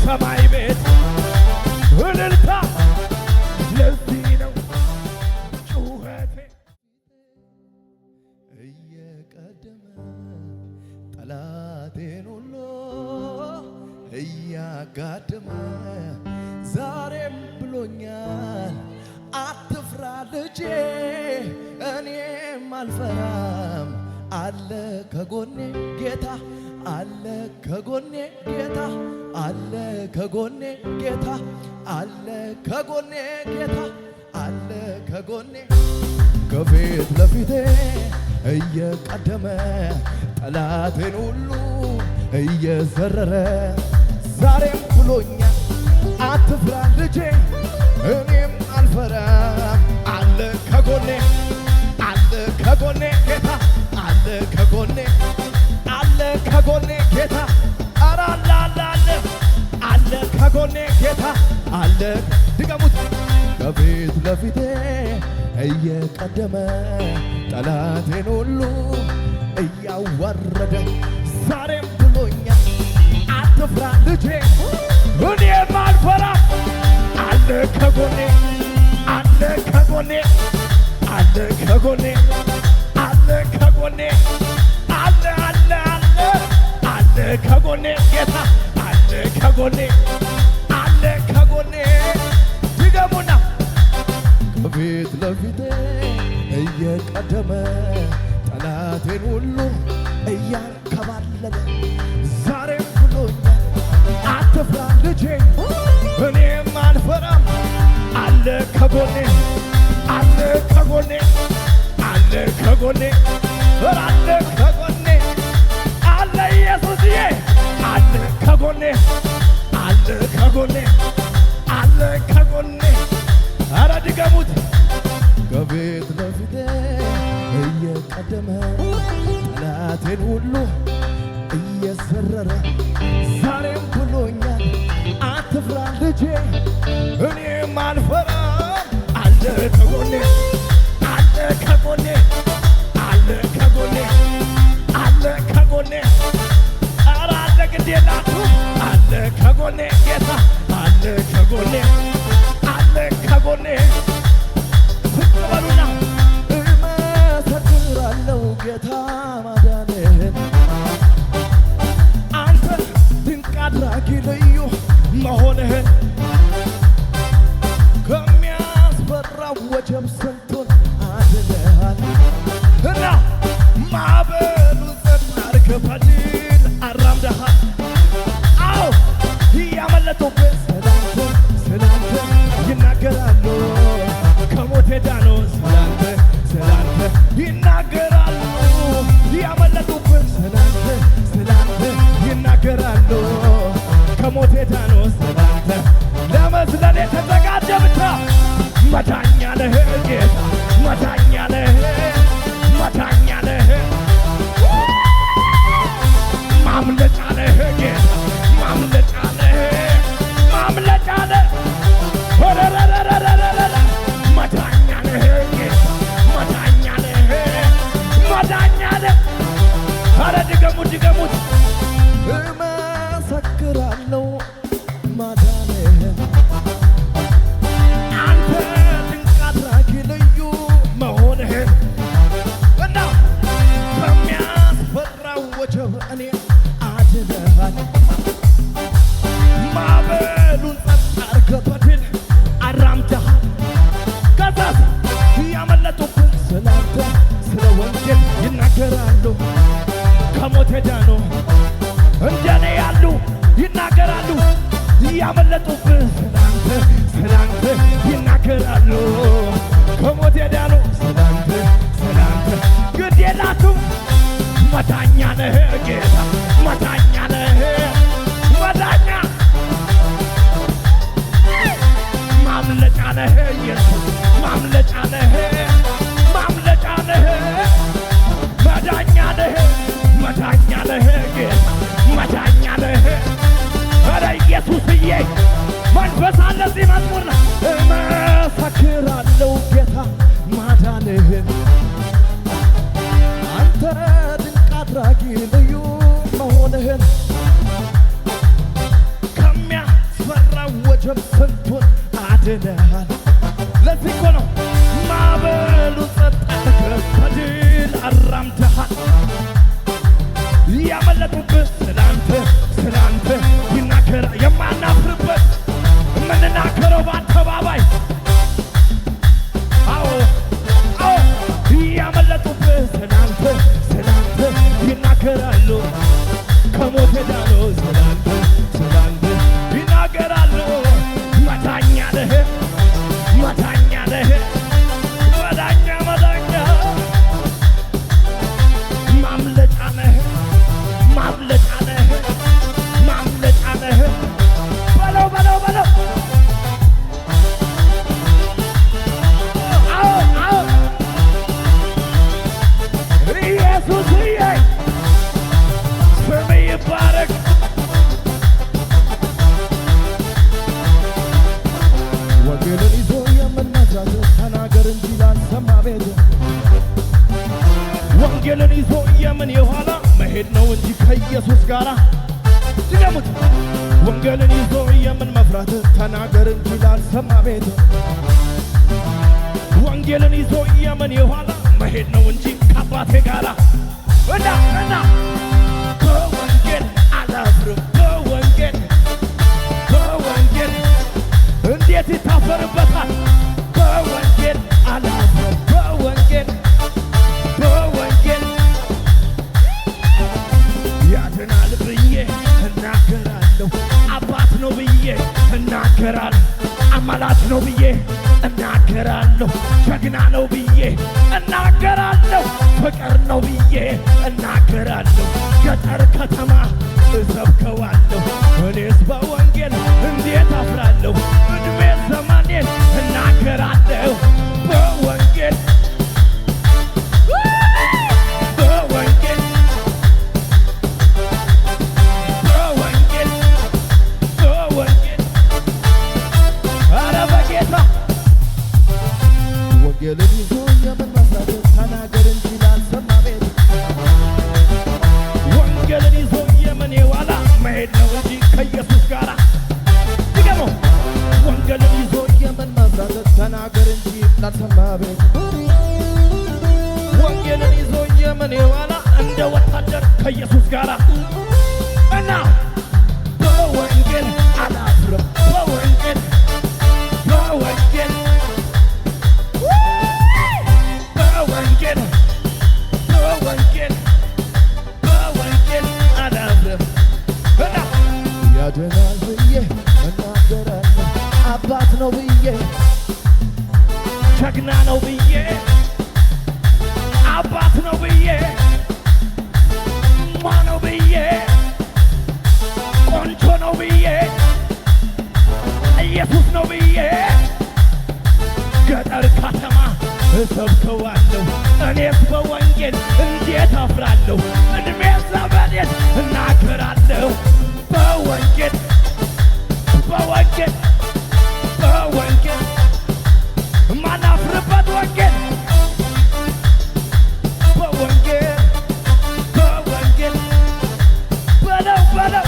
ሰማይ ቤት እልልታ ለዚህ ነው ጩኸቴ እየቀደመ ጠላቴን ሁሉ እያጋደመ ዛሬም ብሎኛል አትፍራ ልጄ እኔም አልፈራም አለ ከጎኔ ጌታ አለ ከጎኔ ጌታ አለ ከጎኔ ጌታ አለ ከጎኔ ጌታ አለ ከጎኔ ከፊት ለፊቴ እየቀደመ ጠላቴን ሁሉ እየዘረረ ዛሬም ብሎኛል አትፍራ ልጄ እኔም አልፈራም አለ ከጎኔ አለ ከጎኔ ጌታ አለ ከጎኔ አለ ከጎኔ ጌታ ኧረ አለ አለ አለ አለ ከጎኔ ጌታ አለ ድገሙት ከፊት ለፊቴ እየቀደመ ጠላቴን ሁሉ እያዋረደ ዛሬም ብሎኛል አትፍራ ልጄ እኔም አልፈራም አለ ከጎኔ አለ ከጎኔ አለ ከጎኔ አለ ከጎኔ አለ አለ አለ አለ ከጎኔ ጌታ አለ ከጎኔ አለ ከጎኔ ድገሙና ከፊት ለፊቴ እየቀደመ ጠላቴን ሁሉ እያንከባለለ ዛሬም ብሎኛል አትፍራ ልጄ እኔም አልፈራም አለ ከጎኔ አለ ከጎኔ አለ ከጎኔ አለ ከጎኔ አለ ኢየሱስዬ አለ ከጎኔ አለ ከጎኔ አለ ከጎኔ ኧረ ድገሙት ከፊት ለፊቴ እየቀደመ ጠላቴን ሁሉ እየዘረረ ዛሬም ብሎኛል አትፍራ ልጄ እኔም አልፈራም አለ ከጎኔ አለ ከጎኔ አለ ከጎኔ አለ ከጎኔ ኧረ አለ ግዴላችሁ አለ ከጎኔ ጌታ አለ ከጎኔ አለ ከጎኔ ፍቅበሉና እመሰክራለሁ ጌታ ማዳንህን አንተ ድንቅ አድራጊ ልዩ መሆንህን ከሚያስፈራው ወጀብ ስንቱን አድነሃል እና ማዕበሉን ጸጥ አድርገህ በድል አራምደሃል አዎ ያመለጡብህ ስላንተ ስላንተ ይናገራሉ ከሞት ዳኑ ስላንተ ስላንተ ይናገራሉ ያመለጡብህ ስላንተ ስላንተ ይናገራሉ ከሞት ዳኑ ስላንተ ለመዝለል የተዘጋጀ ብቻ መዳኛ ነህ ጌታ መዳኛ ነህ መዳኛ ነህ ማምለጫ ነህ ጌታ ማምለጫ ነህ ማምለጫ ነህ መዳኛ ነህ ጌታ መዳኛ ነህ መዳኛ ነህ ኧረ ድገሙት ድገሙት እመሰክራለሁ ማዳንህን አንተ ድንቅ አድራጊ ልዩ መሆንህን እና ከሚያስፈራው ወጀብ እኔ አድነሃል ማዕበሉን ጸጥ አድርገህ በድል አራምደሃል ከዛስ ያመለጡብህ ስላንተ ስለ ወንጌል ይናገራሉ ከሞት ዳኑ እንደኔ ያሉ ይናገራሉ ያመለጡብህ ስላንተ ስላንተ ይናገራሉ ከሞት ዳኑ ስላንተ ስላንተ ግድ የላችሁም መዳኛ ነህ ጌታ መዳኛ ነህ መዳኛ ማምለጫ ነህ ኢየሱስ ማምለጫ ነህ ማምለጫ ነህ መዳኛ ነህ መዳኛ ነህ ጌታ መዳኛ ነህ ኧረ ኢየሱስዬ አድነሃል። ለዚህ እኮ ነው ማዕበሉ ጸጥ አድርገህ በድል አራምደሃል። ያመለጡብህ ስላንተ ይናገራል። የማናፍርበት የምንናገረው በአደባባይ አዎ ያመለጡብህ ስላንተ ይናገራሉ። ከሞት ዳኑ ስላንተ ይናገራሉ። መዳኛ ነህ መዳኛ ማምለጫ ነህ በለው ኢየሱስዬ ስም ይባረክ። ወንጌልን ይዞ የምናዛዝ ተናገር እንጂ ላልሰማ ቤት ወንጌልን ይዞ የምን የኋላ መሄድ ነው እንጂ ከኢየሱስ ጋራ ድገሙት። ወንጌልን ይዞ የምን መፍራት ተናገር እንጂ ላልሰማ ቤት ወንጌልን ይዞ የምን የኋላ መሄድ ነው እንጂ ከአባቴ ጋራ እና በወንጌል አላፍርም። በወንጌል እንዴት ይታፈርበታል? በወንጌል አላፍርም። በወንጌል ያድናል ብዬ እናገራለሁ። አባት ነው ብዬ እናገራለሁ። አማላጅ ነው ብዬ እናገራለሁ። ጀግና ነው ብዬ እናገራለሁ። ፍቅር ነው ብዬ እናገራለሁ። ገጠር ከተማ እሰብከዋለሁ። እኔስ በወንጌል እንዴት አፍራለሁ? እድሜ ዘመኔን እናገራለሁ። በወንጌል ኧረ በጌታ ወንጌልን ይዞ የምን መስራት ተናገር እንጂ ላልሰማ ቤት ወንጌልን ይዞ የምን የኋላ መሄድ ነው እንጂ ከኢየሱስ ጋራ ድገሞ ወንጌልን ይዞ የምን መስራት ተናገር እንጂ ላልሰማ ቤት ወንጌልን ይዞ የምን የኋላ እንደ ወታደር ከኢየሱስ ጋራ እና በወንጌል አላፍርም። በወንጌል አላፍርም። እና ያድናል ብዬ እናገራለሁ። አባት ነው ብዬ ጀግና ነው ብዬ አባት ነው ብዬ ነው ብዬ ቆንጆ ነው ብዬ ኢየሱስ ነው ብዬ ገጠር ከተማ እሰብከዋለሁ። እኔስ በወንጌል እንዴት አፍራለሁ? እድሜ ዘመኔን እናገራለሁ። በወንጌል ማናፍርበት ወንጌል በወንጌል በለው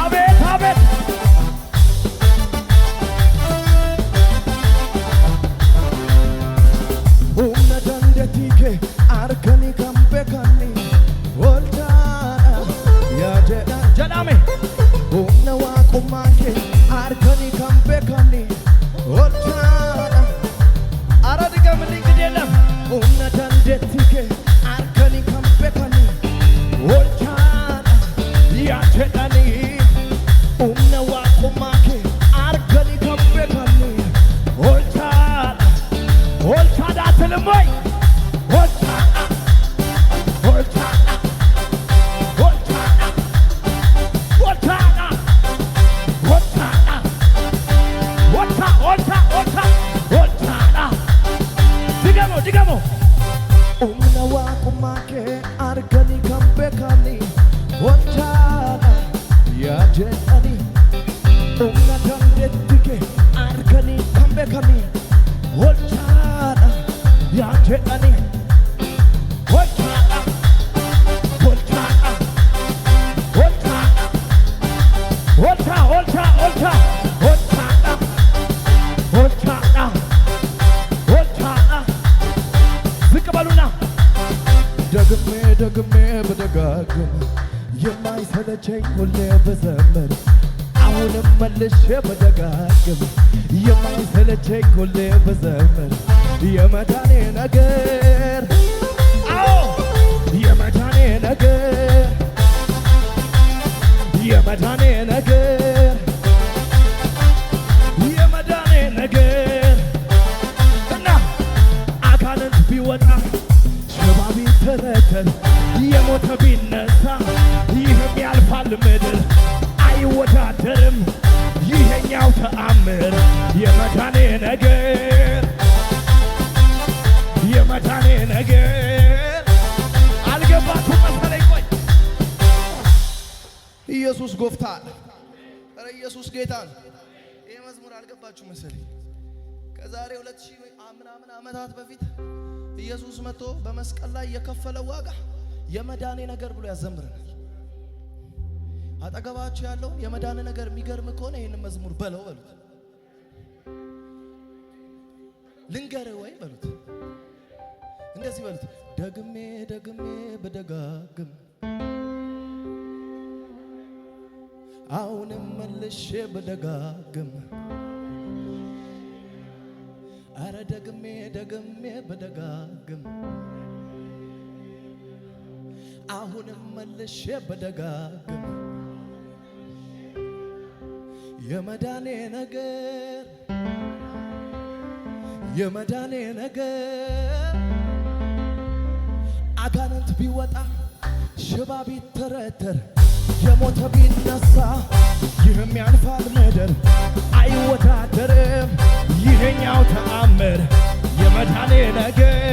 አቤት humna dandeetike arkani kan beekani oltaadha yaadedha jedhame humna waaqummaa kee arkani kan beekani oltaadha ara digamni gideelam humna dandeetike arkani kan beekani oltaadha yaadedhani humna waaqummaa kee arkani kan beekani oltaadha አትልሞይ ድገሞ ኡምና ዋቁማኬ አርገኒ ከምቤካኒ ወልታና ያጀኒ ኡምና ከምቤትኬ አርገኒ ከምቤካኒ ወልታና ያጀኒ ወልታና ደግሜ ደግሜ ብደጋግም የማይሰለቸኝ ሁሌ ብዘምር አሁንም መልሼ ብደጋግም የማይሰለቸኝ ሁሌ ብዘምር የመዳኔ ነገር አዎ የመዳኔ ነገር የመዳኔ ነገር የመዳኔ ነገር እና አጋንንት ቢወጣ ሽባ ቢተረተር የሞተ ቢነሳ ይህም ያልፋል ምድር አይወዳደርም ይሄኛው ተአምር የመዳኔ ነገር የመዳኔ ነገር አልገባችሁም መሰለኝ። ቆይ ኢየሱስ ጎፍታል። ኧረ ኢየሱስ ጌታ ነው። ይሄ መዝሙር አልገባችሁ መሰለኝ። ከዛሬ 2000 ምናምን ዓመታት በፊት ኢየሱስ መጥቶ በመስቀል ላይ የከፈለው ዋጋ የመዳኔ ነገር ብሎ ያዘምረናል። አጠገባችሁ ያለውን የመዳኔ ነገር የሚገርም ከሆነ ይህንን መዝሙር በለው በሉት። ልንገርህ ወይ በሉት። እንደዚህ በሉት። ደግሜ ደግሜ ብደጋግም አሁንም መልሼ ብደጋግም አረ ደግሜ ደግሜ ብደጋግም አሁንም መልሼ ብደጋግም የመዳኔ ነገር የመዳኔ ነገር አጋንንት ቢወጣ ሽባ ቢተረተር የሞተ ቢነሳ ይህም ያልፋል ምድር አይወዳደርም ይሄኛው ተአምር የመዳኔ ነገር